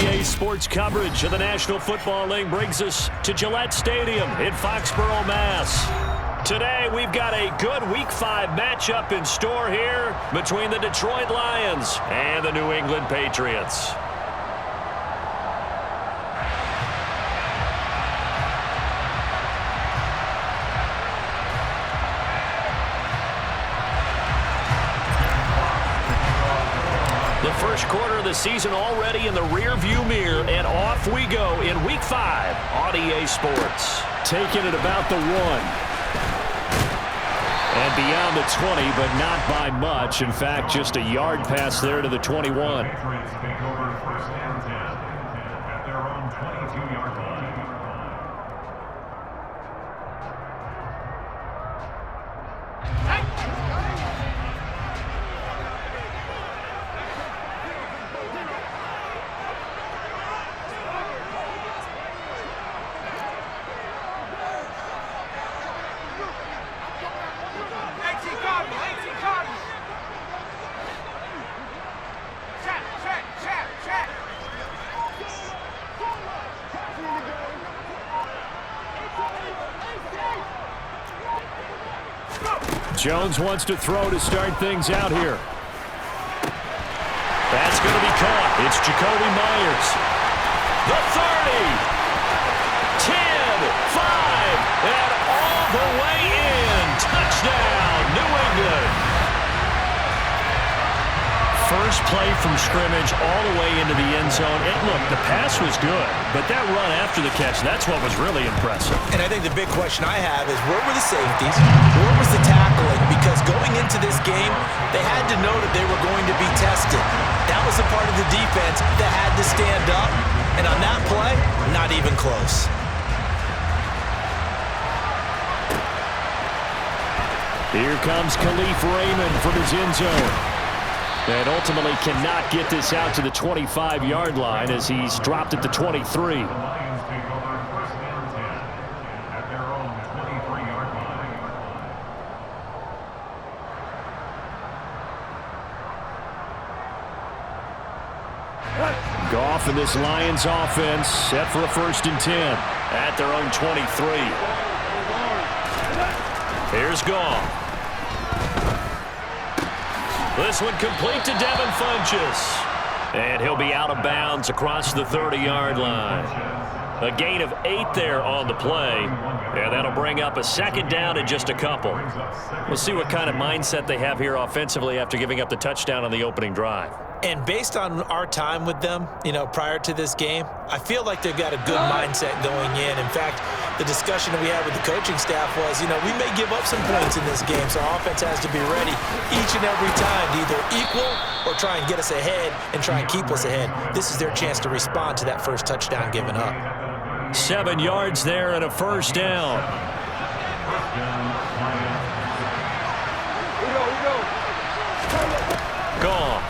NBA sports coverage of the National Football League brings us to Gillette Stadium in Foxborough, Mass. Today, we've got a good Week 5 matchup in store here between the Detroit Lions and the New England Patriots. The first quarter of the season already in the rear-view mirror, and off we go in Week 5 on EA Sports. Taking it about the 1. And beyond the 20, but not by much. In fact, just a yard pass there to the 21. Patriots take over first and 10 at their own 22-yard line. Jones wants to throw to start things out here. That's going to be caught. It's Jacoby Myers. The 30. 10, 5, and all the way in. Touchdown, New England. First play from scrimmage all the way into the end zone. And look, the pass was good, but that run after the catch, that's what was really impressive. And I think the big question I have is, where were the safeties? Where was the tackling? Because going into this game, they had to know that they were going to be tested. That was a part of the defense that had to stand up. And on that play, not even close. Here comes Khalif Raymond from his end zone. And ultimately cannot get this out to the 25-yard line as he's dropped at the 23. The Lions take over first and 10 at their own 23-yard line. Goff and this Lions offense set for a first and 10 at their own 23. Here's Goff. This one complete to Devin Funchess. And he'll be out of bounds across the 30-yard line. A gain of 8 there on the play. And that'll bring up a second down in just a couple. We'll see what kind of mindset they have here offensively after giving up the touchdown on the opening drive. And based on our time with them, prior to this game, I feel like they've got a good mindset going in. In fact, the discussion that we had with the coaching staff was, we may give up some points in this game, so our offense has to be ready each and every time to either equal or try and get us ahead and try and keep us ahead. This is their chance to respond to that first touchdown given up. 7 yards there and a first down. Gone.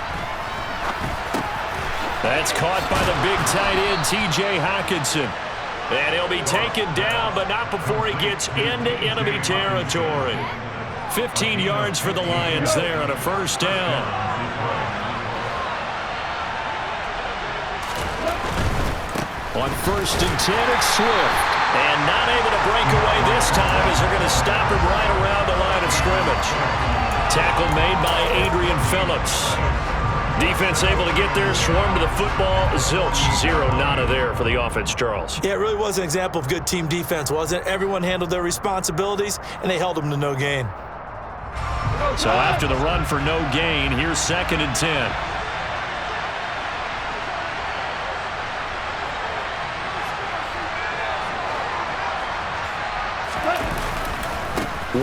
That's caught by the big tight end, T.J. Hockenson. And he'll be taken down, but not before he gets into enemy territory. 15 yards for the Lions there on a first down. On first and 10, it's Swift. And not able to break away this time as they're going to stop him right around the line of scrimmage. Tackle made by Adrian Phillips. Defense able to get there, swarm to the football. Zilch, 0 nada there for the offense, Charles. Yeah, it really was an example of good team defense, wasn't it? Everyone handled their responsibilities, and they held them to no gain. So after the run for no gain, here's second and 10.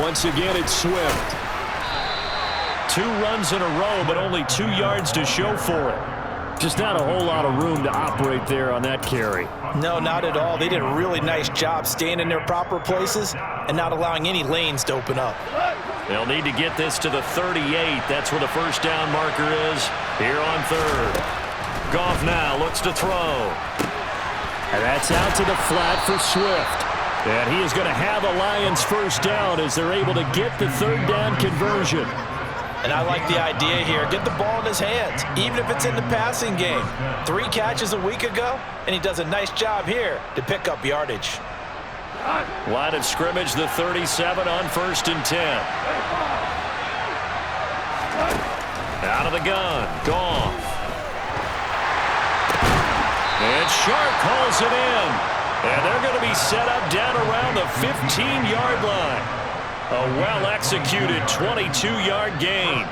Once again, it's Swift. 2 runs in a row, but only 2 yards to show for it. Just not a whole lot of room to operate there on that carry. No, not at all. They did a really nice job staying in their proper places and not allowing any lanes to open up. They'll need to get this to the 38. That's where the first down marker is here on third. Goff now looks to throw. And that's out to the flat for Swift. And he is going to have a Lions first down as they're able to get the third down conversion. And I like the idea here. Get the ball in his hands, even if it's in the passing game. 3 catches a week ago, and he does a nice job here to pick up yardage. Line of scrimmage, the 37 on 1st and 10. Out of the gun, Goff. And Sharp calls it in. And they're going to be set up down around the 15-yard line. A well-executed 22-yard gain.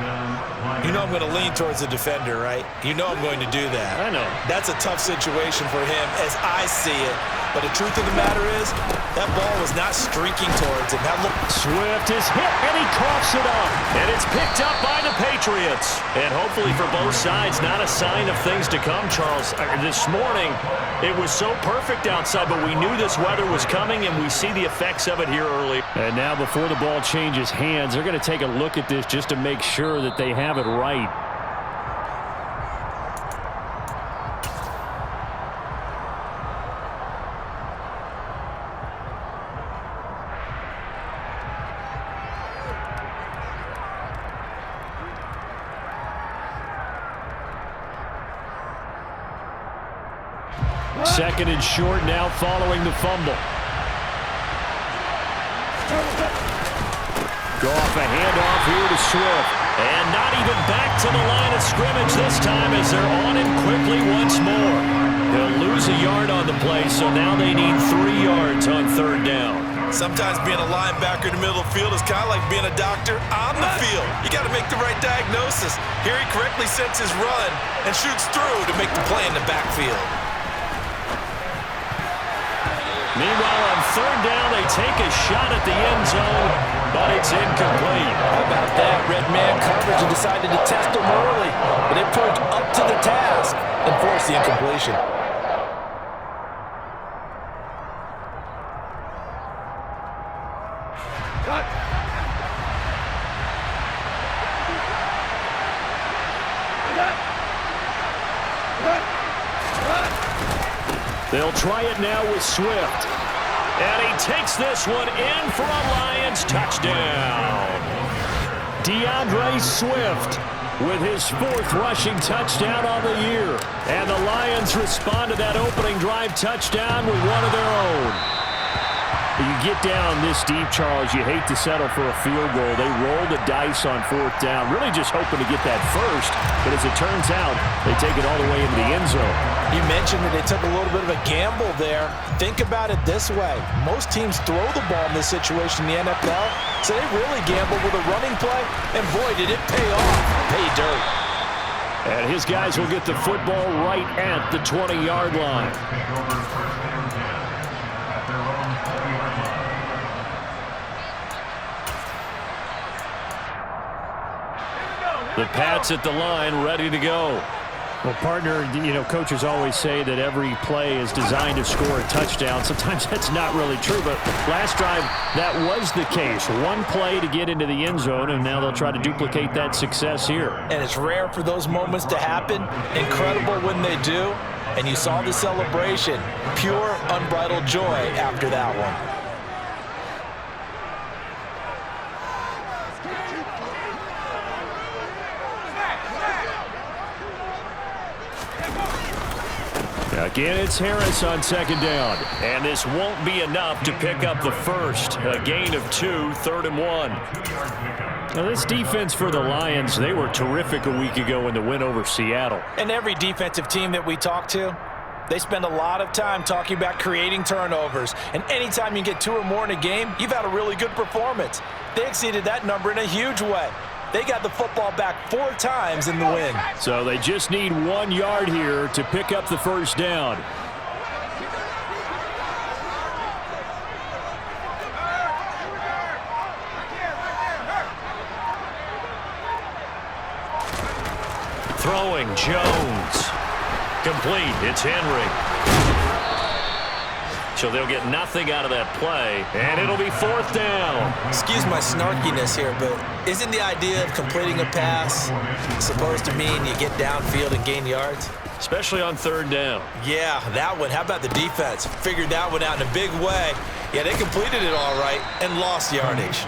You know I'm going to lean towards the defender, right? You know I'm going to do that. I know. That's a tough situation for him as I see it. But the truth of the matter is, that ball was not streaking towards him. Swift is hit, and he coughs it up. And it's picked up by the Patriots. And hopefully for both sides, not a sign of things to come, Charles. This morning, it was so perfect outside, but we knew this weather was coming, and we see the effects of it here early. And now before the ball changes hands, they're going to take a look at this just to make sure that they have it right. Second and short now following the fumble. Goff, a handoff here to Swift. And not even back to the line of scrimmage this time as they're on him quickly once more. They'll lose a yard on the play, so now they need 3 yards on 3rd down. Sometimes being a linebacker in the middle of the field is kind of like being a doctor on the field. You got to make the right diagnosis. Here he correctly sets his run and shoots through to make the play in the backfield. Meanwhile, on 3rd down, they take a shot at the end zone, but it's incomplete. How about that? Red man coverage and decided to test him early, but it proved up to the task and forced the incompletion. They'll try it now with Swift. And he takes this one in for a Lions touchdown. DeAndre Swift with his 4th rushing touchdown on the year. And the Lions respond to that opening drive touchdown with one of their own. You get down this deep, Charles, you hate to settle for a field goal. They roll the dice on 4th down, really just hoping to get that first. But as it turns out, they take it all the way into the end zone. You mentioned that they took a little bit of a gamble there. Think about it this way. Most teams throw the ball in this situation in the NFL, so they really gamble with a running play, and boy, did it pay off. Pay dirt. And his guys will get the football right at the 20-yard line. The Pats at the line, ready to go. Well, partner, you know, coaches always say that every play is designed to score a touchdown. Sometimes that's not really true, but last drive, that was the case. One play to get into the end zone, and now they'll try to duplicate that success here. And it's rare for those moments to happen. Incredible when they do. And you saw the celebration. Pure, unbridled joy after that one. Again, it's Harris on 2nd down. And this won't be enough to pick up the first. A gain of 2, 3rd and 1. Now, this defense for the Lions, they were terrific a week ago in the win over Seattle. And every defensive team that we talk to, they spend a lot of time talking about creating turnovers. And anytime you get 2 or more in a game, you've had a really good performance. They exceeded that number in a huge way. They got the football back 4 times in the win. So they just need 1 yard here to pick up the first down. Throwing, Jones. Complete, it's Henry. So they'll get nothing out of that play, and it'll be 4th down. Excuse my snarkiness here, but isn't the idea of completing a pass supposed to mean you get downfield and gain yards? especially on third down. Yeah, that one. How about the defense? Figured that one out in a big way. Yeah, they completed it all right and lost yardage.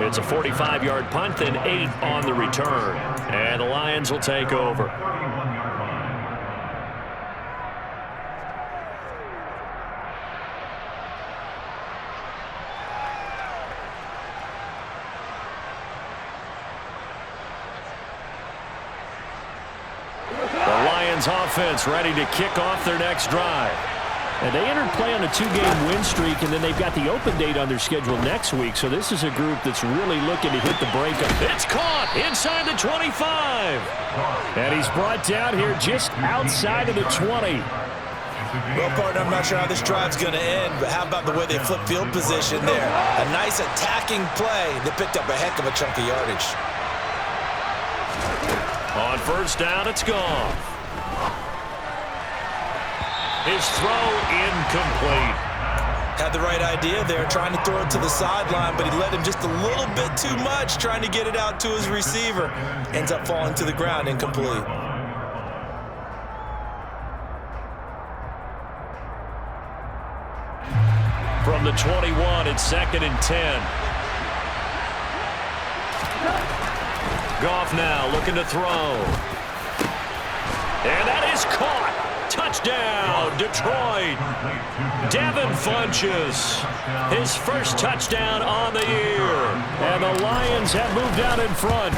It's a 45-yard punt and 8 on the return. And the Lions will take over. The Lions offense ready to kick off their next drive. And they entered play on a 2-game win streak, and then they've got the open date on their schedule next week. So this is a group that's really looking to hit the break. It's caught inside the 25. And he's brought down here just outside of the 20. Well, partner, I'm not sure how this drive's going to end, but how about the way they flip field position there? A nice attacking play. They picked up a heck of a chunk of yardage. On first down, it's gone. His throw incomplete. Had the right idea there, trying to throw it to the sideline, but he let him just a little bit too much, trying to get it out to his receiver. Ends up falling to the ground, incomplete. From the 21, it's 2nd and 10. Goff now looking to throw. And that is caught. Touchdown, Detroit. Devin Funchess, his first touchdown on the year. And the Lions have moved out in front.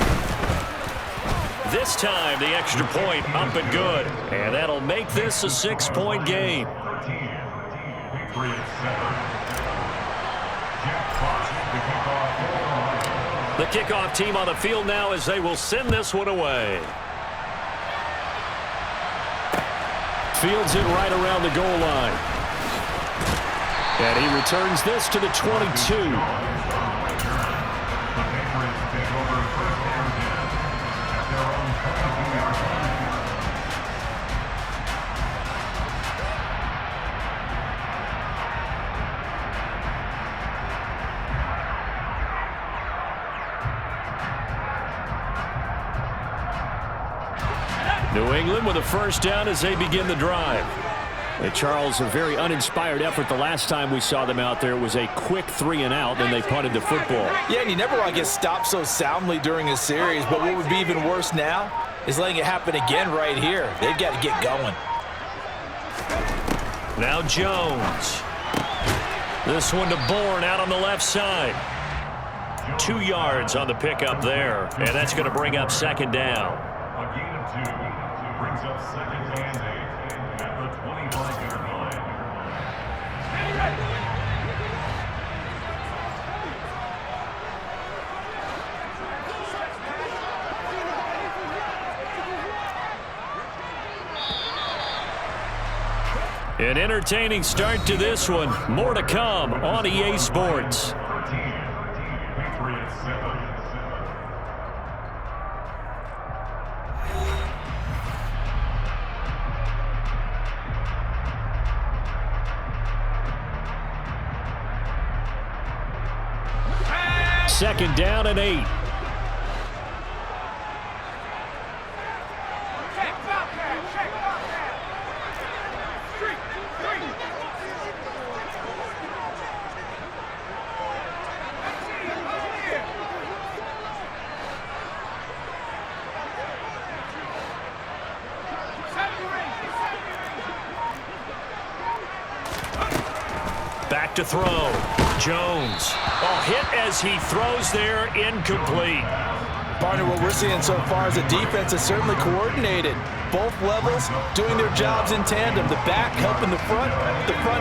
This time, the extra point up and good. And that'll make this a 6-point game. The kickoff team on the field now as they will send this one away. Fields it right around the goal line. And he returns this to the 22. New England with a first down as they begin the drive. And Charles, a very uninspired effort the last time we saw them out there. It was a quick 3-and-out, then they punted the football. Yeah, and you never want to get stopped so soundly during a series, but what would be even worse now is letting it happen again right here. They've got to get going. Now Jones. This one to Bourne out on the left side. 2 yards on the pickup there, and that's going to bring up 2nd down. A gain of 2 brings up 2nd and 8 at the 25-yard line. An entertaining start to this one. More to come on EA Sports. 13, Patriots 7. Second down and 8. Back to throw. Jones. Oh, hit as he throws there, incomplete. Partner, what we're seeing so far is the defense is certainly coordinated. Both levels doing their jobs in tandem. The back helping the front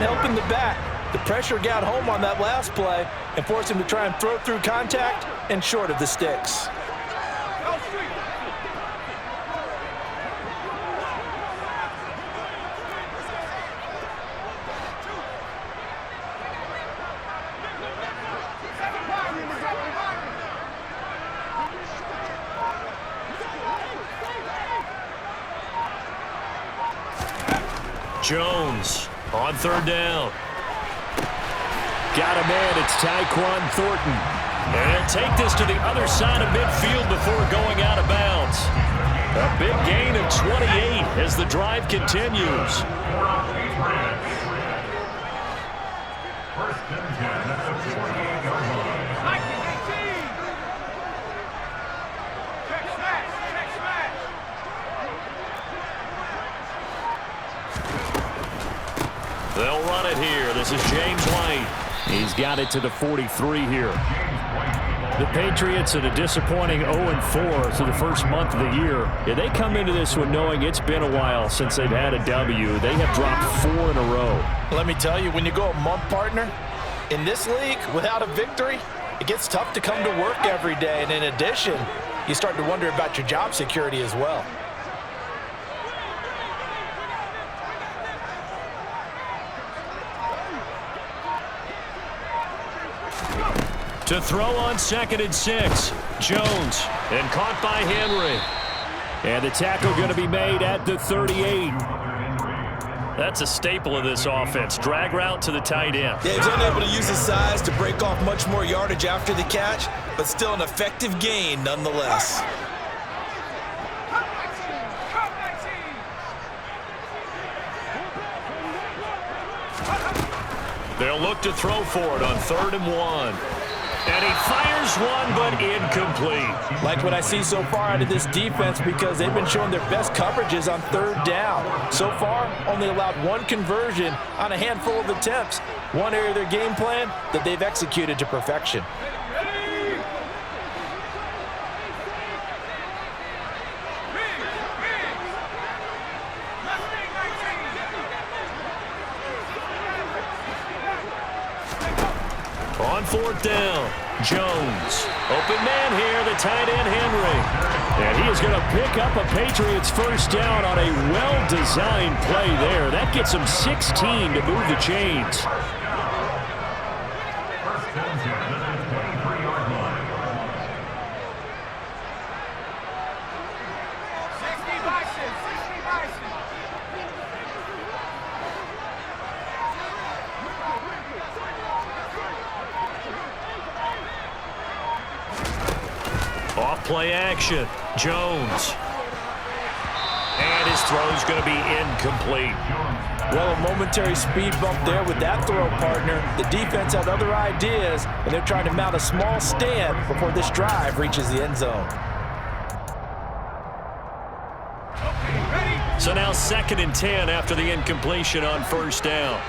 helping the back. The pressure got home on that last play and forced him to try and throw through contact and short of the sticks. Jones on third down. Got a man. It's Tyquan Thornton. And he'll take this to the other side of midfield before going out of bounds. A big gain of 28 as the drive continues. First and 10 at the 48-yard line. They'll run it here. This is James White. He's got it to the 43 here. The Patriots at a disappointing 0-4 through the first month of the year. Yeah, they come into this one knowing it's been a while since they've had a W. They have dropped 4 in a row. Let me tell you, when you go a month, partner, in this league, without a victory, it gets tough to come to work every day. And in addition, you start to wonder about your job security as well. To throw on 2nd and 6. Jones, and caught by Henry. And the tackle going to be made at the 38. That's a staple of this offense. Drag route to the tight end. Yeah, he's unable to use his size to break off much more yardage after the catch, but still an effective gain nonetheless. They'll look to throw for it on 3rd and 1. And he fires one, but incomplete. Like what I see so far out of this defense, because they've been showing their best coverages on 3rd down. So far, only allowed 1 conversion on a handful of attempts. One area of their game plan that they've executed to perfection. On 4th down, Jones. Open man here, the tight end, Henry. And he is going to pick up a Patriots first down on a well-designed play there. That gets him 16 to move the chains. First and 10 at the 23-yard line. Off play action, Jones. And his throw's going to be incomplete. Well, a momentary speed bump there with that throw, partner. The defense had other ideas, and they're trying to mount a small stand before this drive reaches the end zone. So now 2nd and 10 after the incompletion on 1st down.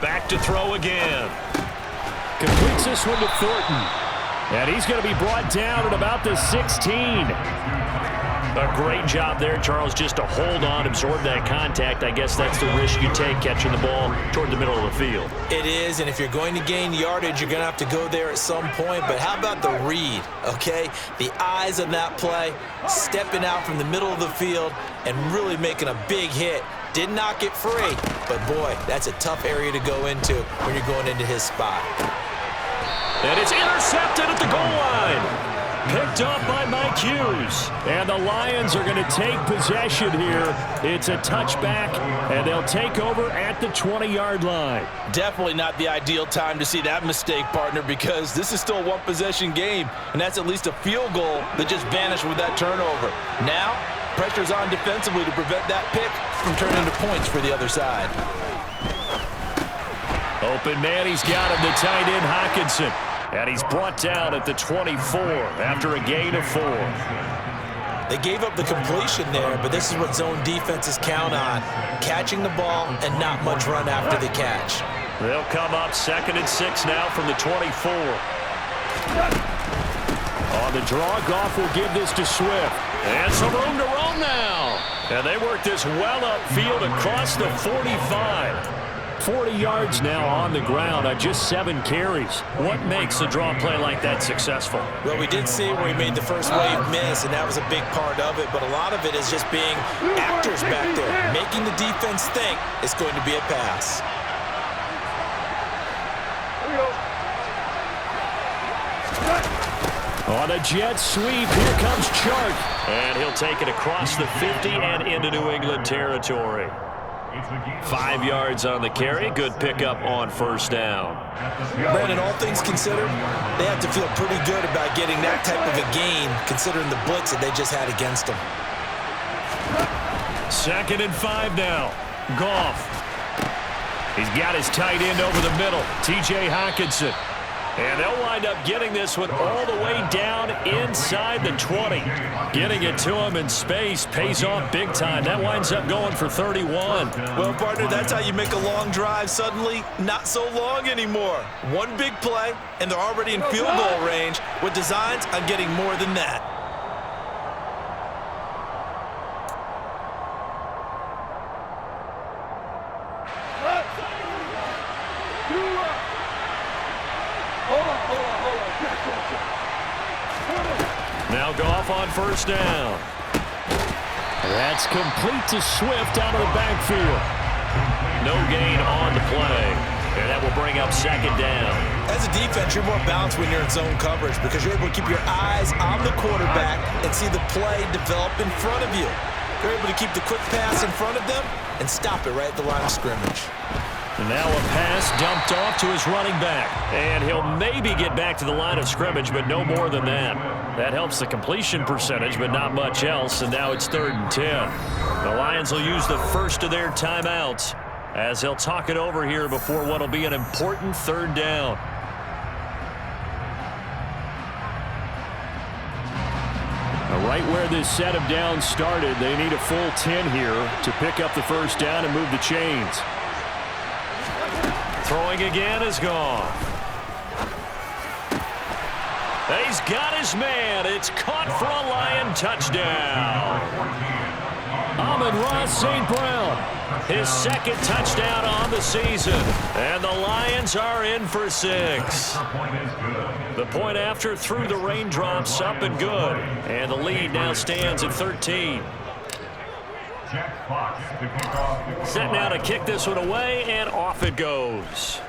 Back to throw again. Completes this one to Thornton. And he's going to be brought down at about the 16. A great job there, Charles, just to hold on, absorb that contact. I guess that's the risk you take catching the ball toward the middle of the field. It is, and if you're going to gain yardage, you're going to have to go there at some point. But how about the read, okay? The eyes on that play, stepping out from the middle of the field and really making a big hit. Didn't knock it free, but boy, that's a tough area to go into when you're going into his spot. And it's intercepted at the goal line. Picked up by Mike Hughes. And the Lions are going to take possession here. It's a touchback, and they'll take over at the 20-yard line. Definitely not the ideal time to see that mistake, partner, because this is still a one-possession game, and that's at least a field goal that just vanished with that turnover. Now, pressure's on defensively to prevent that pick from turning into points for the other side. Open man, he's got him, the tight end, Hockenson. And he's brought down at the 24 after a gain of 4. They gave up the completion there, but this is what zone defenses count on. Catching the ball and not much run after the catch. They'll come up 2nd and 6 now from the 24. On the draw, Goff will give this to Swift. And some room to roam now. And they work this well upfield across the 45. 40 yards now on the ground on just 7 carries. What makes a draw play like that successful? Well, we did see where he made the first wave miss, and that was a big part of it, but a lot of it is just being actors back there, making the defense think it's going to be a pass. On a jet sweep, here comes Chark. And he'll take it across the 50 and into New England territory. 5 yards on the carry. Good pickup on first down. Brandon, all things considered, they have to feel pretty good about getting that type of a gain, considering the blitz that they just had against them. 2nd and 5 now. Goff. He's got his tight end over the middle, T.J. Hockenson. And they'll wind up getting this one all the way down inside the 20. Getting it to him in space pays off big time. That winds up going for 31. Well, partner, that's how you make a long drive suddenly not so long anymore. One big play, and they're already in field goal range with designs on getting more than that. Now Goff on first down. That's complete to Swift out of the backfield. No gain on the play. And that will bring up 2nd down. As a defense, you're more balanced when you're in zone coverage because you're able to keep your eyes on the quarterback and see the play develop in front of you. You're able to keep the quick pass in front of them and stop it right at the line of scrimmage. And now a pass dumped off to his running back. And he'll maybe get back to the line of scrimmage, but no more than that. That helps the completion percentage, but not much else. And now it's 3rd and 10. The Lions will use the first of their timeouts as they'll talk it over here before what will be an important 3rd down. Right where this set of downs started, they need a full 10 here to pick up the first down and move the chains. Throwing again is gone. He's got his man. It's caught for a Lion touchdown. Amon-Ra St. Brown, his 2nd touchdown on the season. And the Lions are in for 6. The point after through the raindrops, up and good. And the lead now stands at 13. Set now to kick this one away, and off it goes.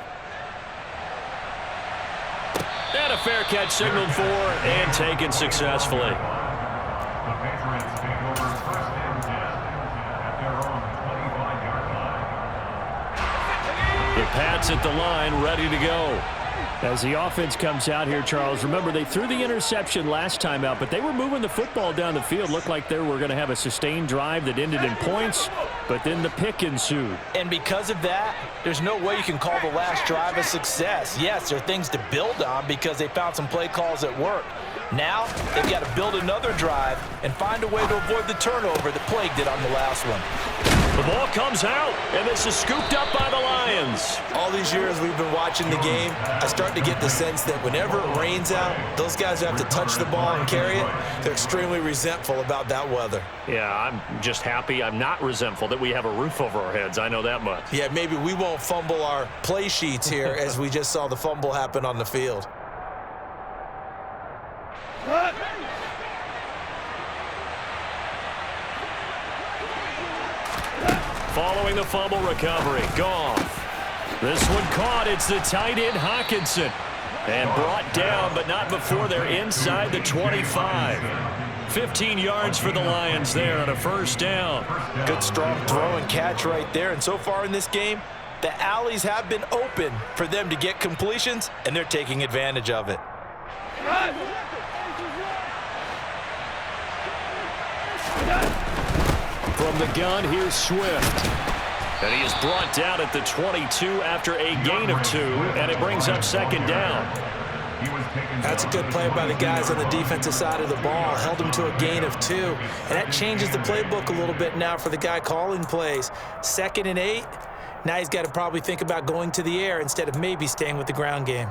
And a fair catch signaled for and taken successfully. The Patriots take over 1st and 10 at their own 25-yard line. The Pats at the line, ready to go. As the offense comes out here, Charles, remember they threw the interception last time out, but they were moving the football down the field. Looked like they were going to have a sustained drive that ended in points, but then the pick ensued. And because of that, there's no way you can call the last drive a success. Yes, there are things to build on because they found some play calls that work. Now, they've got to build another drive and find a way to avoid the turnover that plagued it on the last one. The ball comes out, and this is scooped up by the Lions. All these years we've been watching the game, I start to get the sense that whenever it rains out, those guys who have to touch the ball and carry it, they're extremely resentful about that weather. Yeah, I'm just happy. I'm not resentful that we have a roof over our heads. I know that much. Yeah, maybe we won't fumble our play sheets here as we just saw the fumble happen on the field. Following the fumble recovery, Goff. This one caught. It's the tight end Hockenson. And brought down, but not before they're inside the 25. 15 yards for the Lions there on a first down. Good strong throw and catch right there. And so far in this game, the alleys have been open for them to get completions, and they're taking advantage of it. From the gun, here's Swift. And he is brought down at the 22 after a gain of 2, and it brings up 2nd down. That's a good play by the guys on the defensive side of the ball. Held him to a gain of 2, and that changes the playbook a little bit now for the guy calling plays. 2nd and 8. Now he's got to probably think about going to the air instead of maybe staying with the ground game.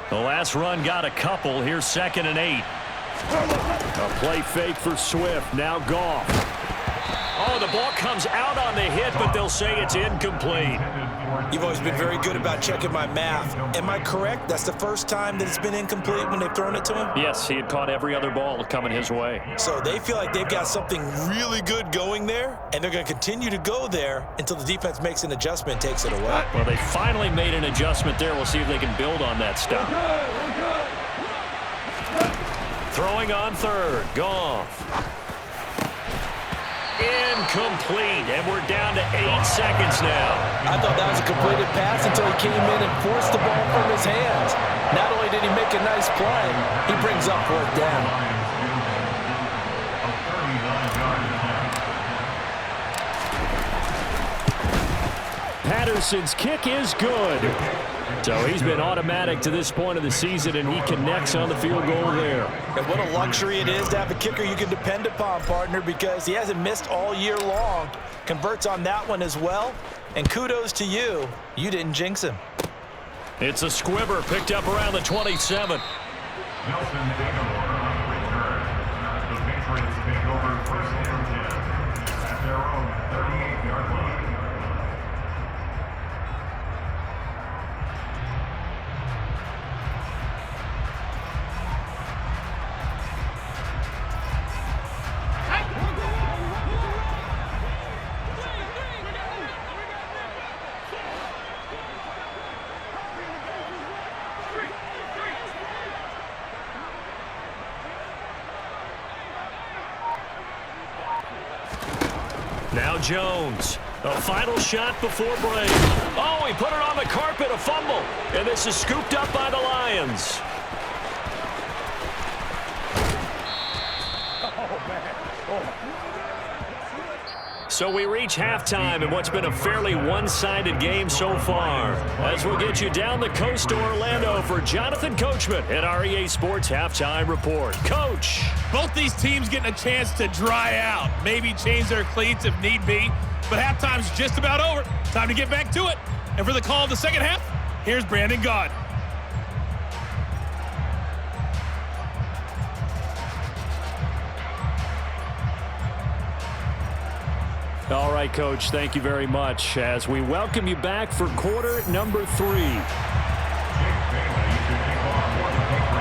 The last run got a couple. Here's 2nd and 8. A play fake for Swift. Now Goff. Oh, the ball comes out on the hit, but they'll say it's incomplete. You've always been very good about checking my math. Am I correct? That's the first time that it's been incomplete when they've thrown it to him? Yes, he had caught every other ball coming his way. So they feel like they've got something really good going there, and they're going to continue to go there until the defense makes an adjustment and takes it away. Well, they finally made an adjustment there. We'll see if they can build on that stop. Throwing on third. Goff. Incomplete, and we're down to 8 seconds now. I thought that was a completed pass until he came in and forced the ball from his hands. Not only did he make a nice play, he brings up fourth down. Patterson's kick is good. So he's been automatic to this point of the season, and he connects on the field goal there. And what a luxury it is to have a kicker you can depend upon, partner, because he hasn't missed all year long. Converts on that one as well. And kudos to you. You didn't jinx him. It's a squibber picked up around the 27. Nelson Aguilar on the return. The Patriots take over first and 10 at their own 38-yard line. Now Jones, a final shot before break. Oh, he put it on the carpet, a fumble. And this is scooped up by the Lions. So we reach halftime in what's been a fairly one-sided game so far. As we'll get you down the coast to Orlando for Jonathan Coachman at our EA Sports Halftime Report. Coach. Both these teams getting a chance to dry out, maybe change their cleats if need be, but halftime's just about over. Time to get back to it. And for the call of the second half, here's Brandon Gaud. All right, Coach, thank you very much as we welcome you back for quarter number 3.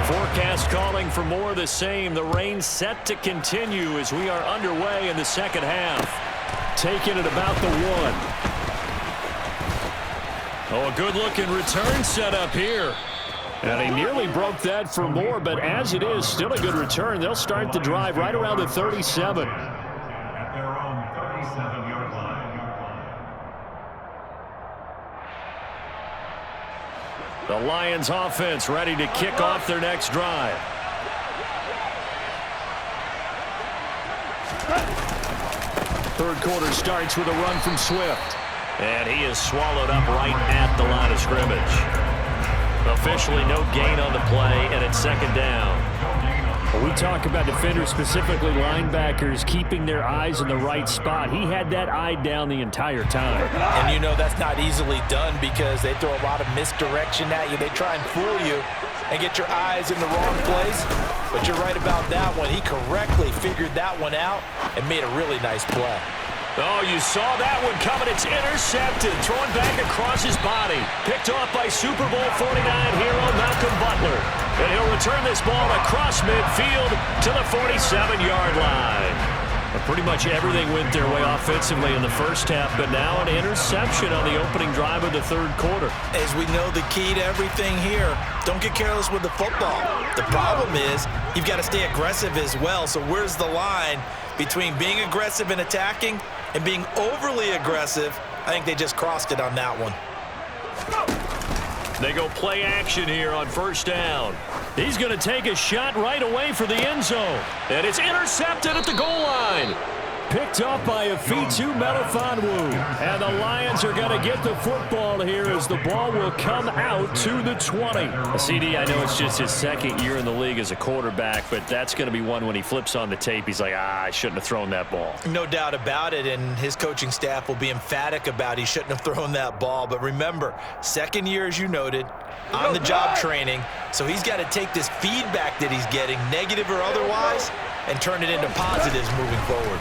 Forecast calling for more of the same. The rain set to continue as we are underway in the second half. Taking it about the 1. Oh, a good-looking return set up here. And he nearly broke that for more, but as it is, still a good return. They'll start the drive right around the 37. At their own 37-yard line. The Lions offense ready to kick off their next drive. Third quarter starts with a run from Swift. And he is swallowed up right at the line of scrimmage. Officially no gain on the play, and it's second down. We talk about defenders, specifically linebackers, keeping their eyes in the right spot. He had that eye down the entire time. And you know that's not easily done because they throw a lot of misdirection at you. They try and fool you and get your eyes in the wrong place. But you're right about that one. He correctly figured that one out and made a really nice play. Oh, you saw that one coming. It's intercepted. Thrown back across his body. Picked off by Super Bowl 49 hero Malcolm Butler. And he'll return this ball across midfield to the 47-yard line. Pretty much everything went their way offensively in the first half, but now an interception on the opening drive of the third quarter. As we know, the key to everything here, don't get careless with the football. The problem is you've got to stay aggressive as well. So where's the line between being aggressive and attacking and being overly aggressive? I think they just crossed it on that one. They go play action here on first down. He's going to take a shot right away for the end zone. And it's intercepted at the goal line. Picked up by Afitu Melifonwu. And the Lions are going to get the football here as the ball will come out to the 20. CD, I know it's just his second year in the league as a quarterback, but that's going to be one when he flips on the tape. He's like, I shouldn't have thrown that ball. No doubt about it, and his coaching staff will be emphatic about he shouldn't have thrown that ball. But remember, second year, as you noted, on the job training, so he's got to take this feedback that he's getting, negative or otherwise, and turn it into positives moving forward.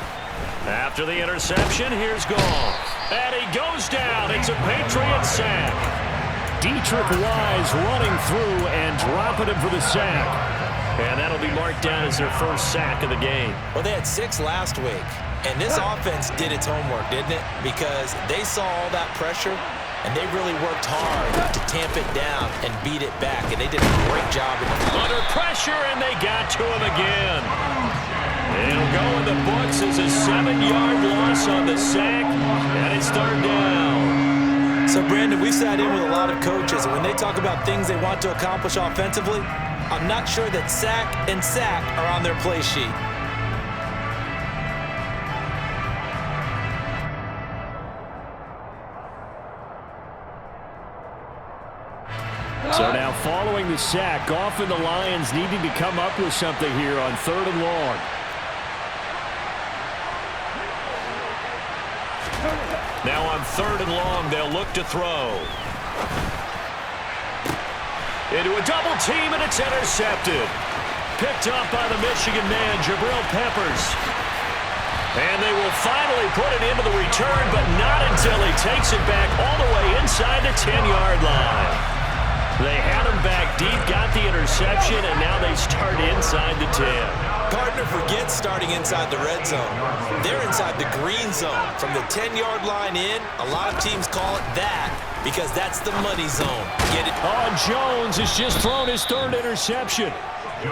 After the interception, here's Goff. And he goes down. It's a Patriots sack. Dietrich Wise running through and dropping him for the sack. And that'll be marked down as their first sack of the game. Well, they had 6 last week, and this offense did its homework, didn't it? Because they saw all that pressure, and they really worked hard to tamp it down and beat it back, and they did a great job in the under pressure, and they got to him again. It'll go in the books as a 7-yard loss on the sack, and it's third down. So, Brandon, we sat in with a lot of coaches, and when they talk about things they want to accomplish offensively, I'm not sure that sack and sack are on their play sheet. So now following the sack, Goff and the Lions needing to come up with something here on 3rd and long. Now on 3rd and long, they'll look to throw. Into a double team, and it's intercepted. Picked up by the Michigan man, Jabril Peppers. And they will finally put it into the return, but not until he takes it back all the way inside the 10-yard line. They had him back deep, got the interception, and now they start inside the 10. Gardner forgets starting inside the red zone. They're inside the green zone. From the 10-yard line in, a lot of teams call it that because that's the money zone. Get it? Oh, Jones has just thrown his 3rd interception.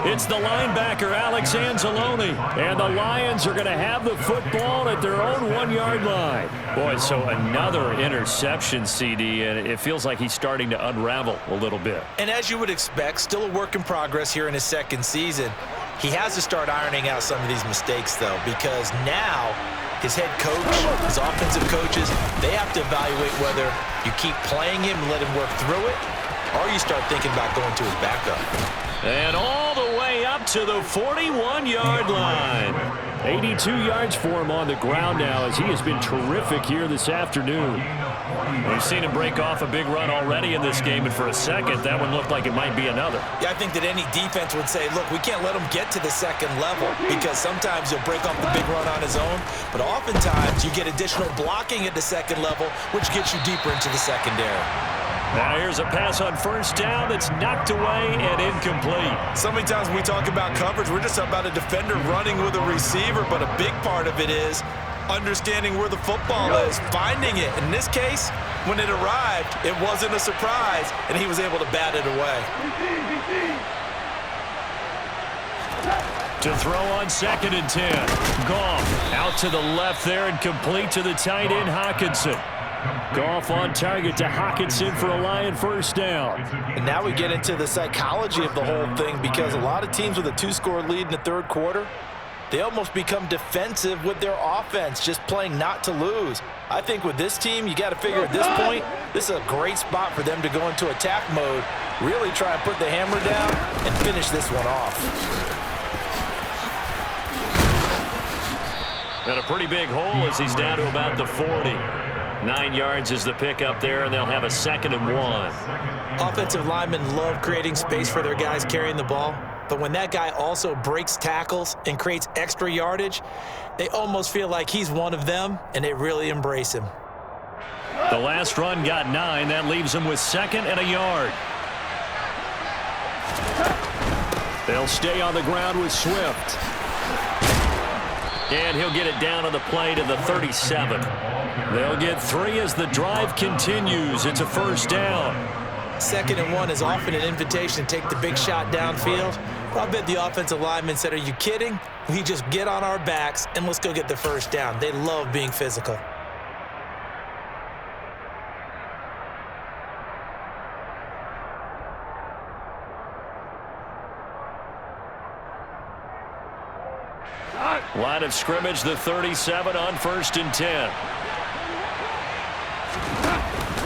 It's the linebacker, Alex Anzalone. And the Lions are going to have the football at their own 1-yard line. Boy, so another interception, CD, and it feels like he's starting to unravel a little bit. And as you would expect, still a work in progress here in his 2nd season. He has to start ironing out some of these mistakes, though, because now his head coach, his offensive coaches, they have to evaluate whether you keep playing him and let him work through it, or you start thinking about going to his backup. And all the way up to the 41-yard line. 82 yards for him on the ground now as he has been terrific here this afternoon. We've seen him break off a big run already in this game, and for a second, that one looked like it might be another. Yeah, I think that any defense would say, look, we can't let him get to the 2nd level because sometimes he'll break off the big run on his own, but oftentimes you get additional blocking at the 2nd level, which gets you deeper into the secondary. Now here's a pass on 1st down that's knocked away and incomplete. So many times when we talk about coverage, we're just about a defender running with a receiver, but a big part of it is understanding where the football is, finding it. In this case, when it arrived, it wasn't a surprise, and he was able to bat it away. To throw on 2nd and 10. Goff out to the left there and complete to the tight end, Hockenson. Goff on target to Hockenson for a Lion 1st down. And now we get into the psychology of the whole thing because a lot of teams with a 2-score lead in the 3rd quarter, they almost become defensive with their offense, just playing not to lose. I think with this team, you got to figure at this point, this is a great spot for them to go into attack mode, really try and put the hammer down and finish this one off. And a pretty big hole as he's down to about the 40. 9 yards is the pickup there, and they'll have a 2nd and 1. Offensive linemen love creating space for their guys carrying the ball, but when that guy also breaks tackles and creates extra yardage, they almost feel like he's one of them, and they really embrace him. The last run got 9. That leaves them with 2nd and a yard. They'll stay on the ground with Swift. And he'll get it down on the play to the 37. They'll get 3 as the drive continues. It's a 1st down. 2nd and 1 is often an invitation to take the big shot downfield. But I bet the offensive lineman said, are you kidding? We just get on our backs and let's go get the 1st down. They love being physical. Line of scrimmage, the 37 on 1st and 10.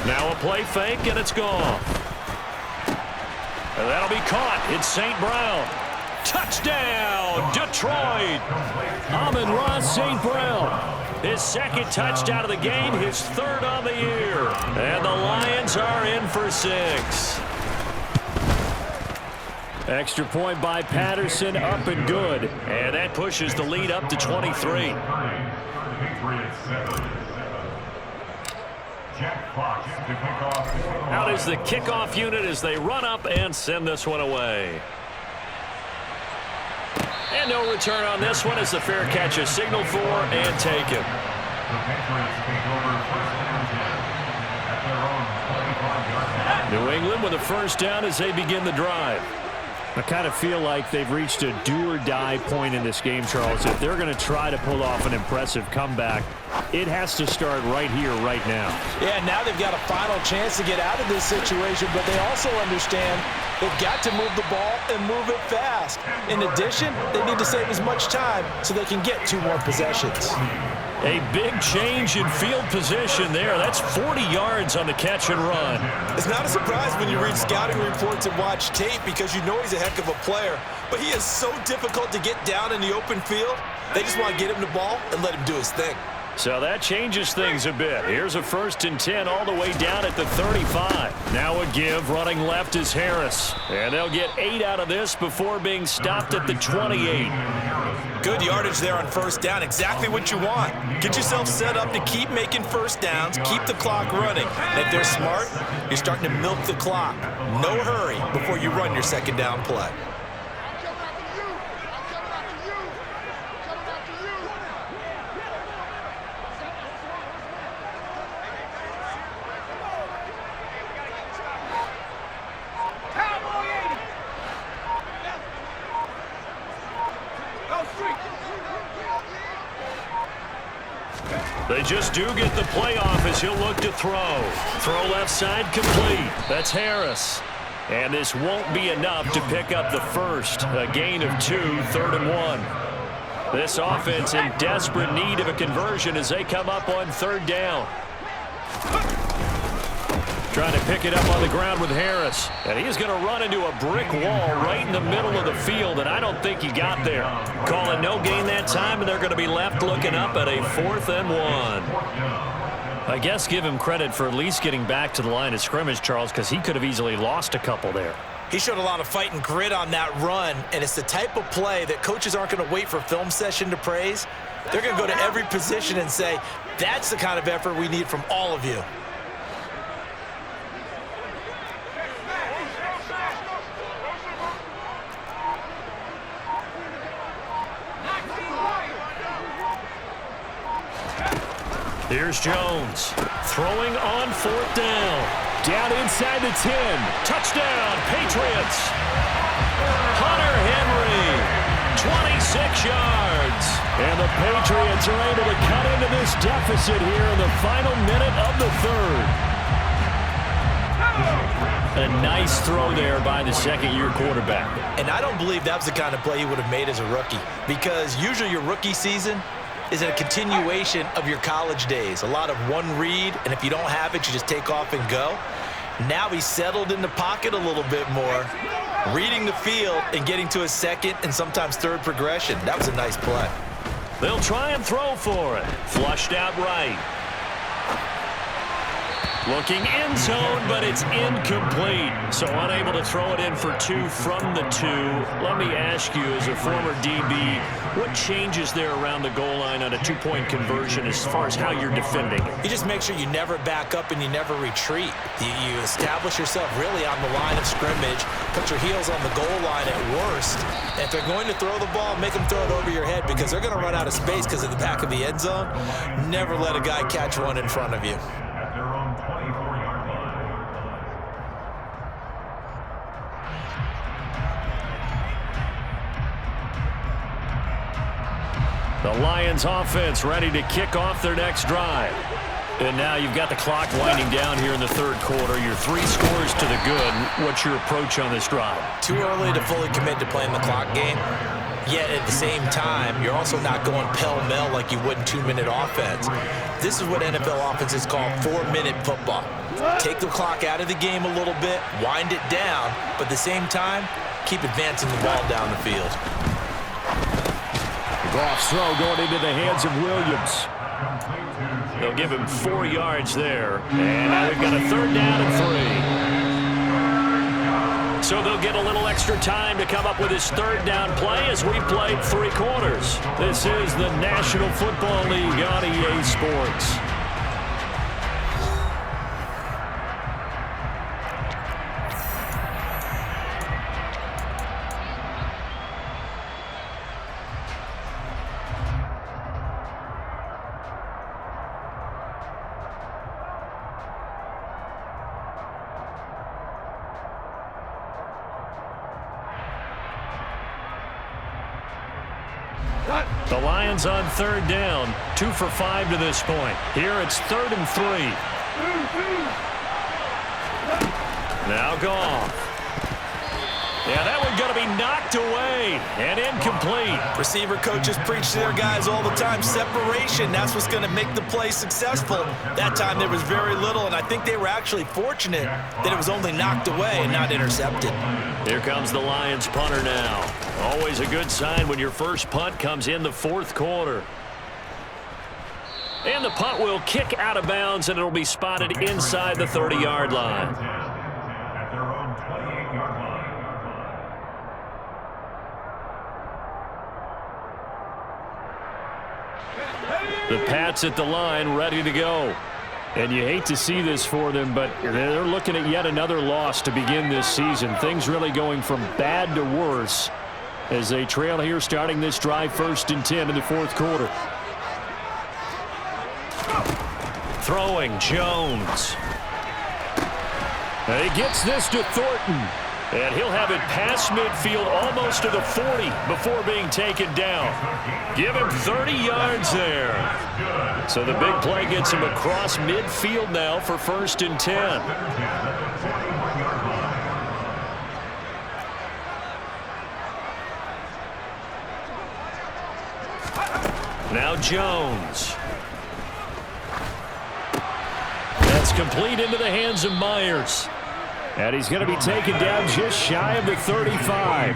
Now a play fake, and it's gone. And that'll be caught. It's St. Brown. Touchdown, Detroit. Amon-Ra St. Brown. His 2nd touchdown of the game, his 3rd on the year. And the Lions are in for 6. Extra point by Patterson, up and good. And that pushes the lead up to 23. Out is the kickoff unit as they run up and send this one away. And no return on this one as the fair catch is signaled for and taken. New England with a first down as they begin the drive. I kind of feel like they've reached a do-or-die point in this game, Charles. If they're going to try to pull off an impressive comeback, it has to start right here, right now. Yeah, now they've got a final chance to get out of this situation, but they also understand they've got to move the ball and move it fast. In addition, they need to save as much time so they can get 2 more possessions. A big change in field position there. That's 40 yards on the catch and run. It's not a surprise when you read scouting reports and watch tape because you know he's a heck of a player, but he is so difficult to get down in the open field. They just want to get him the ball and let him do his thing. So that changes things a bit. Here's a 1st and 10 all the way down at the 35. Now a give. Running left is Harris. And they'll get 8 out of this before being stopped at the 28. Good yardage there on 1st down. Exactly what you want. Get yourself set up to keep making 1st downs, keep the clock running. And if they're smart, you're starting to milk the clock. No hurry before you run your 2nd down play. They just do get the play off as he'll look to throw. Throw left side complete. That's Harris. And this won't be enough to pick up the first. A gain of 2, 3rd and 1. This offense in desperate need of a conversion as they come up on 3rd down. Trying to pick it up on the ground with Harris. And he's going to run into a brick wall right in the middle of the field, and I don't think he got there. Calling no gain that time, and they're going to be left looking up at a 4th and 1. I guess give him credit for at least getting back to the line of scrimmage, Charles, because he could have easily lost a couple there. He showed a lot of fight and grit on that run, and it's the type of play that coaches aren't going to wait for film session to praise. They're going to go to every position and say, that's the kind of effort we need from all of you. Here's Jones. Throwing on 4th down. Down inside the 10. Touchdown, Patriots. Hunter Henry, 26 yards. And the Patriots are able to cut into this deficit here in the final minute of the 3rd. A nice throw there by the 2nd-year quarterback. And I don't believe that was the kind of play he would have made as a rookie, because usually your rookie season is a continuation of your college days. A lot of one read, and if you don't have it, you just take off and go. Now he's settled in the pocket a little bit more, reading the field and getting to his 2nd and sometimes 3rd progression. That was a nice play. They'll try and throw for it. Flushed out right. Looking end zone, but it's incomplete. So unable to throw it in for 2 from the 2. Let me ask you, as a former DB, what changes there around the goal line on a 2-point conversion as far as how you're defending it? You just make sure you never back up and you never retreat. You establish yourself really on the line of scrimmage, put your heels on the goal line at worst. And if they're going to throw the ball, make them throw it over your head, because they're going to run out of space because of the back of the end zone. Never let a guy catch one in front of you. The Lions offense ready to kick off their next drive. And now you've got the clock winding down here in the 3rd quarter. You're 3 scores to the good. What's your approach on this drive? Too early to fully commit to playing the clock game. Yet at the same time, you're also not going pell-mell like you would in 2-minute offense. This is what NFL offenses call 4-minute football. Take the clock out of the game a little bit, wind it down, but at the same time, keep advancing the ball down the field. Goff's throw going into the hands of Williams. They'll give him 4 yards there. And now they've got a 3rd down and So they'll get a little extra time to come up with his third down play as we've played 3 quarters. This is the National Football League on EA Sports. The Lions on third down, 2 for 5 to this point. Here it's 3rd and 3. Now Goff. Yeah, that one going to be knocked away and incomplete. Receiver coaches preach to their guys all the time. Separation, that's what's going to make the play successful. That time there was very little, and I think they were actually fortunate that it was only knocked away and not intercepted. Here comes the Lions punter now. Always a good sign when your first punt comes in the 4th quarter. And the punt will kick out of bounds, and it'll be spotted inside the 30-yard line. At their own 28-yard line. The Pats at the line, ready to go. And you hate to see this for them, but they're looking at yet another loss to begin this season. Things really going from bad to worse as they trail here starting this drive 1st and 10 in the 4th quarter. Throwing Jones. And he gets this to Thornton. And he'll have it past midfield almost to the 40 before being taken down. Give him 30 yards there. So the big play gets him across midfield now for 1st and 10. Now Jones. That's complete into the hands of Myers. And he's going to be taken down just shy of the 35. A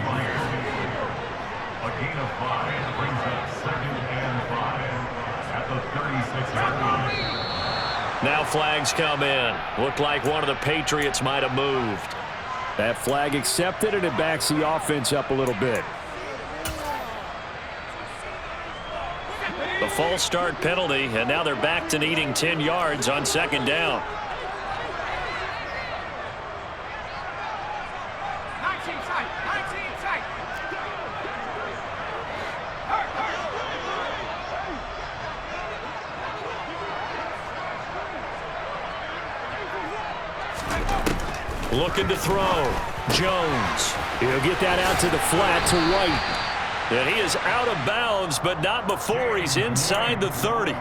gain of 5 brings up 2nd and 5 at the 36-yard line. Now flags come in. Looked like one of the Patriots might have moved. That flag accepted, and it backs the offense up a little bit. The false start penalty, and now they're back to needing 10 yards on 2nd down. Looking to throw. Jones. He'll get that out to the flat to White. And he is out of bounds, but not before he's inside the 30.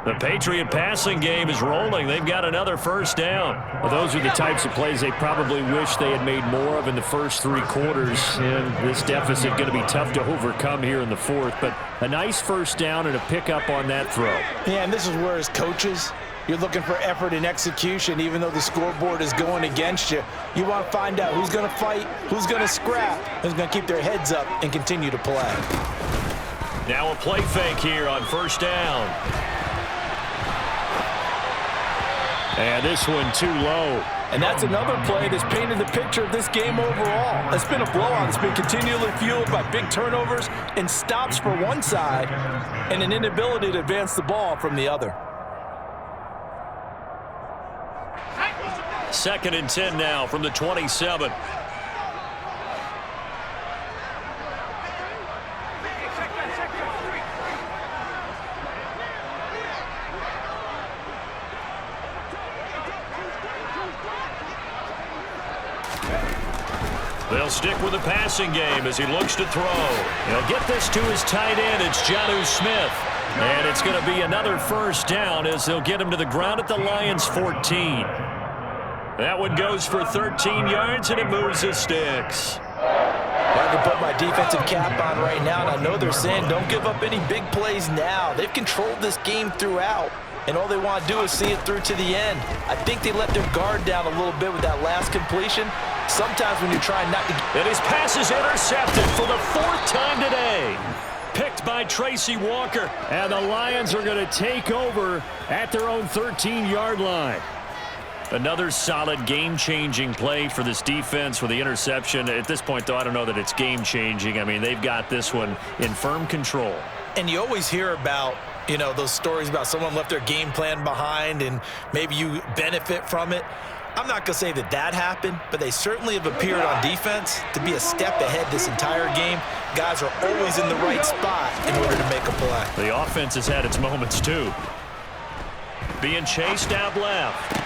The Patriot passing game is rolling. They've got another 1st down. Well, those are the types of plays they probably wish they had made more of in the first 3 quarters. And this deficit going to be tough to overcome here in the 4th. But a nice 1st down and a pickup on that throw. Yeah, and this is where as coaches, you're looking for effort and execution. Even though the scoreboard is going against you, you want to find out who's going to fight, who's going to scrap, who's going to keep their heads up and continue to play. Now a play fake here on 1st down. And this one too low. And that's another play that's painted the picture of this game overall. It's been a blowout. It's been continually fueled by big turnovers and stops for one side and an inability to advance the ball from the other. 2nd and 10 now from the 27. They'll stick with the passing game as he looks to throw. He'll get this to his tight end. It's Jonnu Smith. And it's going to be another 1st down as they'll get him to the ground at the Lions' 14. That one goes for 13 yards, and it moves the sticks. I can put my defensive cap on right now, and I know they're saying don't give up any big plays now. They've controlled this game throughout, and all they want to do is see it through to the end. I think they let their guard down a little bit with that last completion. Sometimes when you're trying not to... And his pass is intercepted for the 4th time today. Picked by Tracy Walker. And the Lions are going to take over at their own 13-yard line. Another solid game-changing play for this defense with the interception. At this point, though, I don't know that it's game-changing. I mean, they've got this one in firm control. And you always hear about, you know, those stories about someone left their game plan behind and maybe you benefit from it. I'm not going to say that that happened, but they certainly have appeared on defense to be a step ahead this entire game. Guys are always in the right spot in order to make a play. The offense has had its moments, too. Being chased out left.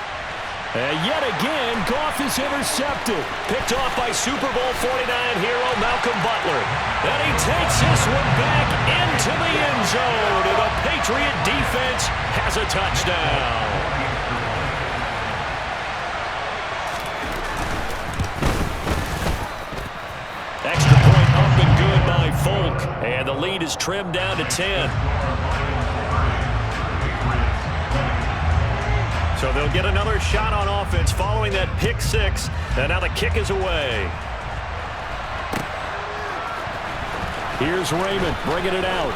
And yet again, Goff is intercepted. Picked off by Super Bowl 49 hero Malcolm Butler. And he takes this one back into the end zone. And the Patriot defense has a touchdown. Extra point up and good by Folk. And the lead is trimmed down to 10. So they'll get another shot on offense following that pick six. And now the kick is away. Here's Raymond bringing it out.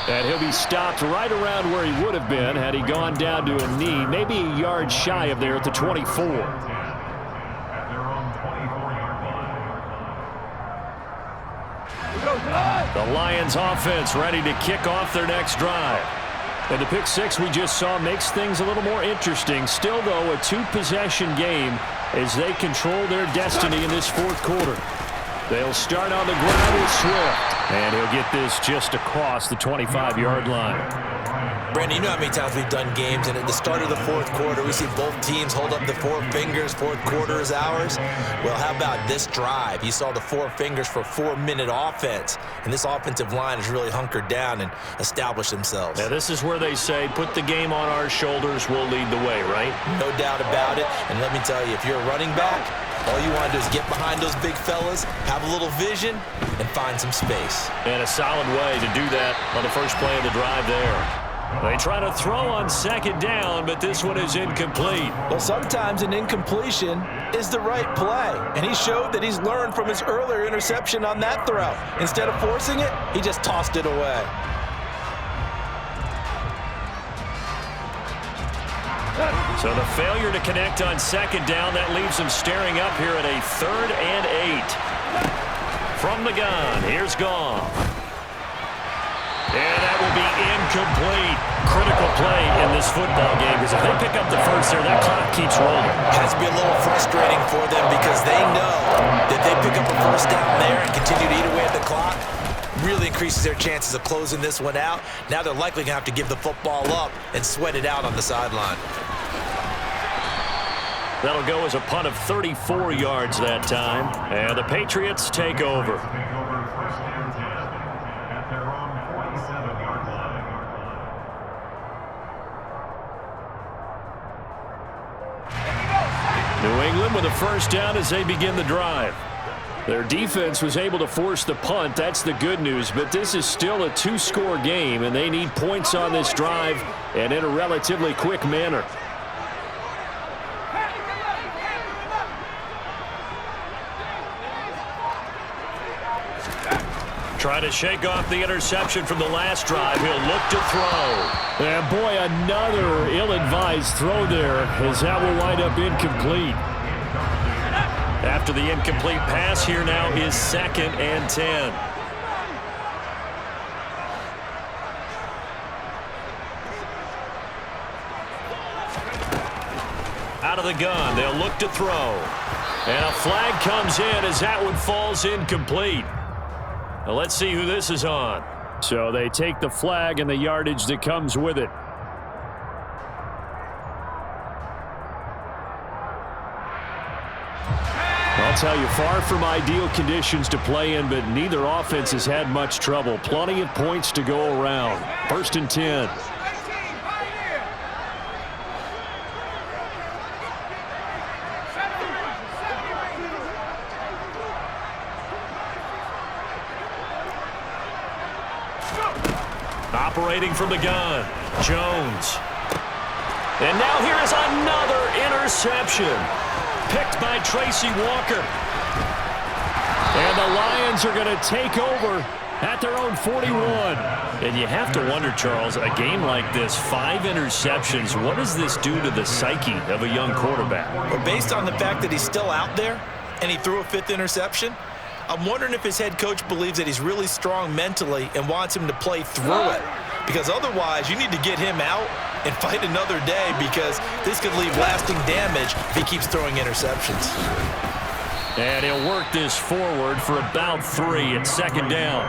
And he'll be stopped right around where he would have been had he gone down to a knee, maybe a yard shy of there at the 24. The Lions offense ready to kick off their next drive. And the pick six we just saw makes things a little more interesting. Still, though, a two-possession game as they control their destiny in this fourth quarter. They'll start on the ground with Swift. And he'll get this just across the 25-yard line. Brandon, you know how many times we've done games, and at the start of the fourth quarter, we see both teams hold up the four fingers. Fourth quarter is ours. Well, how about this drive? You saw the four fingers for 4-minute offense, and this offensive line has really hunkered down and established themselves. Now, this is where they say, put the game on our shoulders, we'll lead the way, right? No doubt about it, and let me tell you, if you're a running back, all you want to do is get behind those big fellas, have a little vision, and find some space. And a solid way to do that on the first play of the drive there. They try to throw on second down, but this one is incomplete. Well, sometimes an incompletion is the right play, and he showed that he's learned from his earlier interception on that throw. Instead of forcing it, he just tossed it away. So the failure to connect on second down, that leaves him staring up here at a 3rd and 8. From the gun, here's Goff. And that will be incomplete. Critical play in this football game, because if they pick up the first there, that clock keeps rolling. Has to be a little frustrating for them because they know that they pick up a first down there and continue to eat away at the clock. Really increases their chances of closing this one out. Now they're likely going to have to give the football up and sweat it out on the sideline. That'll go as a punt of 34 yards that time. And the Patriots take over. New England with a first down as they begin the drive. Their defense was able to force the punt. That's the good news. But this is still a two-score game, and they need points on this drive and in a relatively quick manner. Trying to shake off the interception from the last drive. He'll look to throw. And boy, another ill-advised throw there as that will wind up incomplete. After the incomplete pass, here now is 2nd and 10. Out of the gun, they'll look to throw. And a flag comes in as that one falls incomplete. Now let's see who this is on. So they take the flag and the yardage that comes with it. I'll tell you, far from ideal conditions to play in, but neither offense has had much trouble. Plenty of points to go around. 1st and 10. Operating from the gun, Jones. And now here is another interception. Picked by Tracy Walker. And the Lions are going to take over at their own 41. And you have to wonder, Charles, a game like this, 5 interceptions, what does this do to the psyche of a young quarterback? Well, based on the fact that he's still out there and he threw a 5th interception, I'm wondering if his head coach believes that he's really strong mentally and wants him to play through it. Because otherwise, you need to get him out and fight another day, because this could leave lasting damage if he keeps throwing interceptions. And he'll work this forward for about 3 at 2nd down.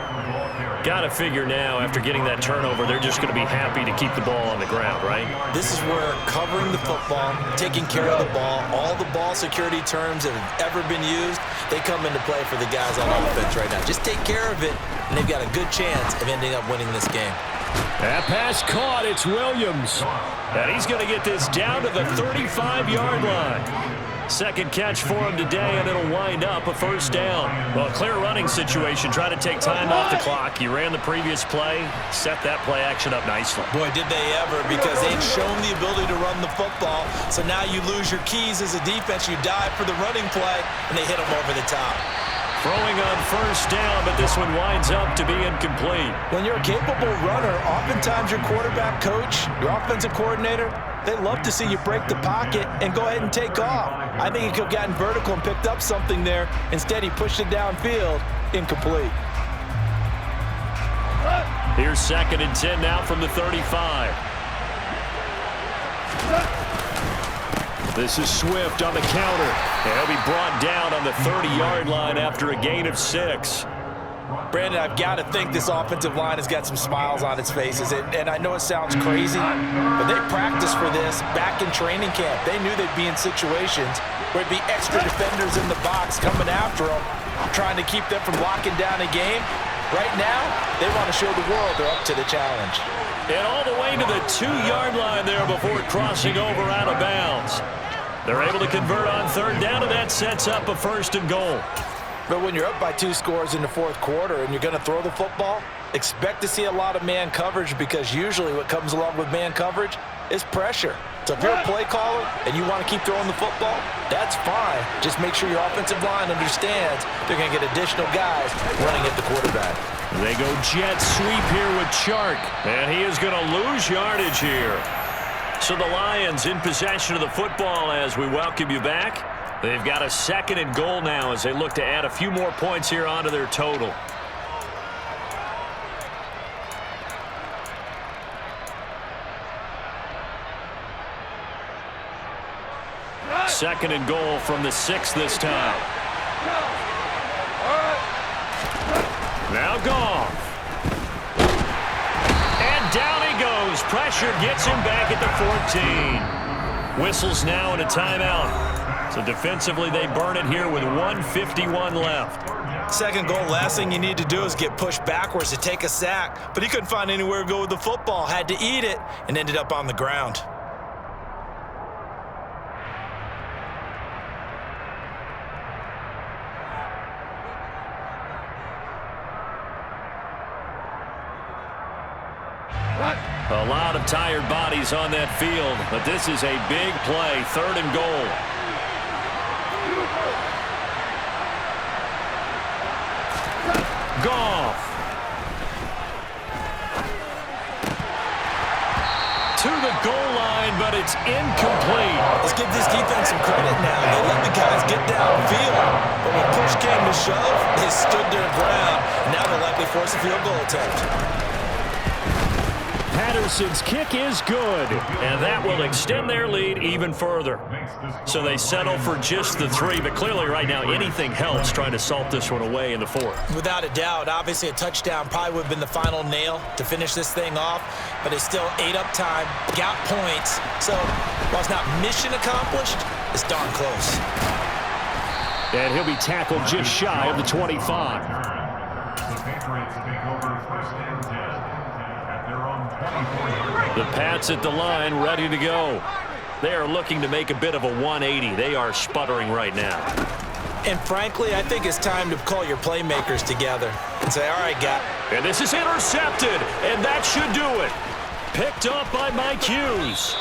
Got to figure now, after getting that turnover, they're just going to be happy to keep the ball on the ground, right? This is where covering the football, taking care of the ball, all the ball security terms that have ever been used, they come into play for the guys on offense right now. Just take care of it, and they've got a good chance of ending up winning this game. That pass caught. It's Williams. And he's going to get this down to the 35-yard line. 2nd catch for him today, and it'll wind up a 1st down. Well, a clear running situation. Try to take time off the clock. He ran the previous play, set that play action up nicely. Boy, did they ever, because they'd shown the ability to run the football. So now you lose your keys as a defense. You dive for the running play, and they hit them over the top. Throwing on 1st down, but this one winds up to be incomplete. When you're a capable runner, oftentimes your quarterback coach, your offensive coordinator, they love to see you break the pocket and go ahead and take off. I think he could have gotten vertical and picked up something there. Instead, he pushed it downfield, incomplete. Here's 2nd and 10 now from the 35. This is Swift on the counter. And he'll be brought down on the 30-yard line after a gain of 6. Brandon, I've got to think this offensive line has got some smiles on its faces. And I know it sounds crazy, but they practiced for this back in training camp. They knew they'd be in situations where it'd be extra defenders in the box coming after them, trying to keep them from locking down a game. Right now, they want to show the world they're up to the challenge. And all the way to the 2-yard line there before crossing over out of bounds. They're able to convert on 3rd down, and that sets up a 1st and goal. But when you're up by 2 scores in the 4th quarter and you're going to throw the football, expect to see a lot of man coverage, because usually what comes along with man coverage is pressure. So if you're a play caller and you want to keep throwing the football, that's fine. Just make sure your offensive line understands they're going to get additional guys running at the quarterback. They go jet sweep here with Chark, and he is going to lose yardage here. So the Lions in possession of the football as we welcome you back. They've got a 2nd and goal now as they look to add a few more points here onto their total. Second and goal from the 6 this time. Now Goff. And down he goes. Pressure gets him back at the 14. Whistles now and a timeout. So defensively, they burn it here with 1:51 left. 2nd goal, last thing you need to do is get pushed backwards to take a sack. But he couldn't find anywhere to go with the football, had to eat it, and ended up on the ground. A lot of tired bodies on that field, but this is a big play, 3rd and goal. Goff. To the goal line, but it's incomplete. Let's give this defense some credit now. They let the guys get downfield, but when push came to shove, they stood their ground. Now they'll likely force a field goal attempt. Patterson's kick is good. And that will extend their lead even further. So they settle for just the 3, but clearly right now anything helps trying to salt this one away in the 4th. Without a doubt, obviously a touchdown probably would have been the final nail to finish this thing off, but it's still ate up time, got points. So while it's not mission accomplished, it's darn close. And he'll be tackled just shy of the 25. The Patriots take over 1st and 10 at their own 24-yard line. The Pats at the line, ready to go. They are looking to make a bit of a 180. They are sputtering right now. And frankly, I think it's time to call your playmakers together and say, all right, guys. And this is intercepted, and that should do it. Picked up by Mike Hughes.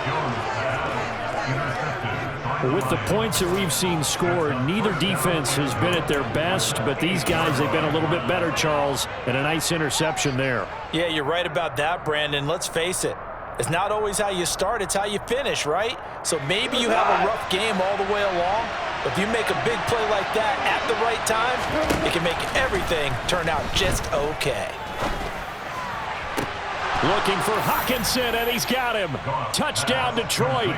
Jones has intercepted. With the points that we've seen scored, neither defense has been at their best, but these guys, they've been a little bit better, Charles, and a nice interception there. Yeah, you're right about that, Brandon. Let's face it. It's not always how you start, it's how you finish, right? So maybe you have a rough game all the way along, but if you make a big play like that at the right time, it can make everything turn out just okay. Looking for Hawkinson, and he's got him. Touchdown, Detroit.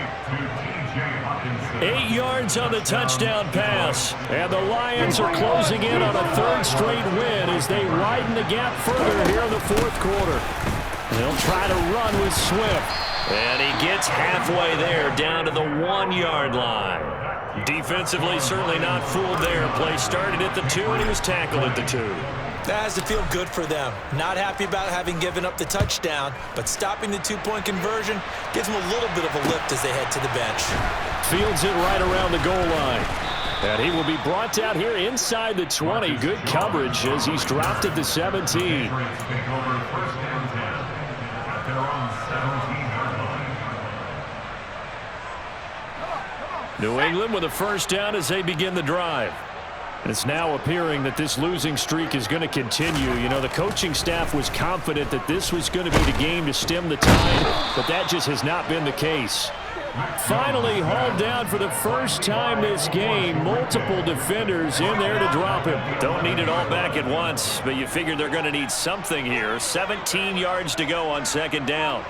8 yards on the touchdown pass. And the Lions are closing in on a third straight win as they widen the gap further here in the fourth quarter. They'll try to run with Swift. And he gets halfway there, down to the 1-yard line. Defensively, certainly not fooled there. Play started at the 2, and he was tackled at the 2. That has to feel good for them. Not happy about having given up the touchdown, but stopping the 2-point conversion gives them a little bit of a lift as they head to the bench. Fields it right around the goal line. And he will be brought out here inside the 20. Good coverage as he's dropped at the 17. New England with a first down as they begin the drive. And it's now appearing that this losing streak is going to continue. You know, the coaching staff was confident that this was going to be the game to stem the tide, but that just has not been the case. Finally hauled down for the first time this game. Multiple defenders in there to drop him. Don't need it all back at once, but you figure they're going to need something here. 17 yards to go on second down.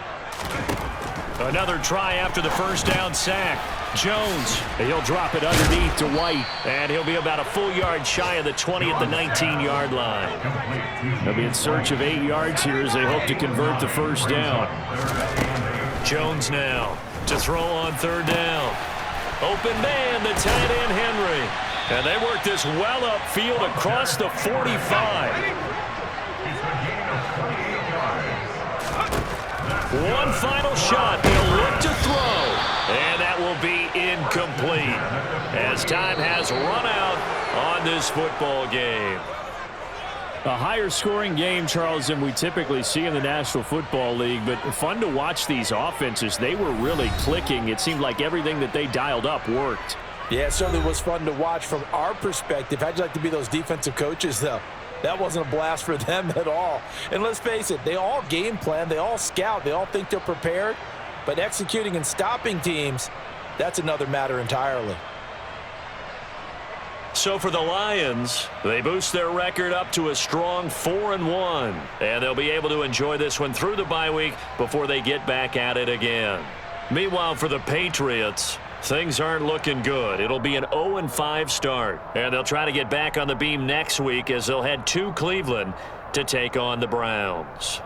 Another try after the first down sack. Jones, he'll drop it underneath to White, and he'll be about a full yard shy of the 20 at the 19-yard line. They'll be in search of 8 yards here as they hope to convert the first down. Jones now to throw on third down. Open man, the tight end Henry. And they work this well upfield across the 45. One final shot. They'll look to throw. And that will be incomplete as time has run out on this football game. A higher scoring game, Charles, than we typically see in the National Football League, but fun to watch these offenses. They were really clicking. It seemed like everything that they dialed up worked. Yeah, it certainly was fun to watch from our perspective. How'd you like to be those defensive coaches, though? That wasn't a blast for them at all. And let's face it, they all game plan, they all scout, they all think they're prepared. But executing and stopping teams, that's another matter entirely. So for the Lions, they boost their record up to a strong 4-1. And they'll be able to enjoy this one through the bye week before they get back at it again. Meanwhile, for the Patriots, things aren't looking good. It'll be an 0-5 start. And they'll try to get back on the beam next week as they'll head to Cleveland to take on the Browns.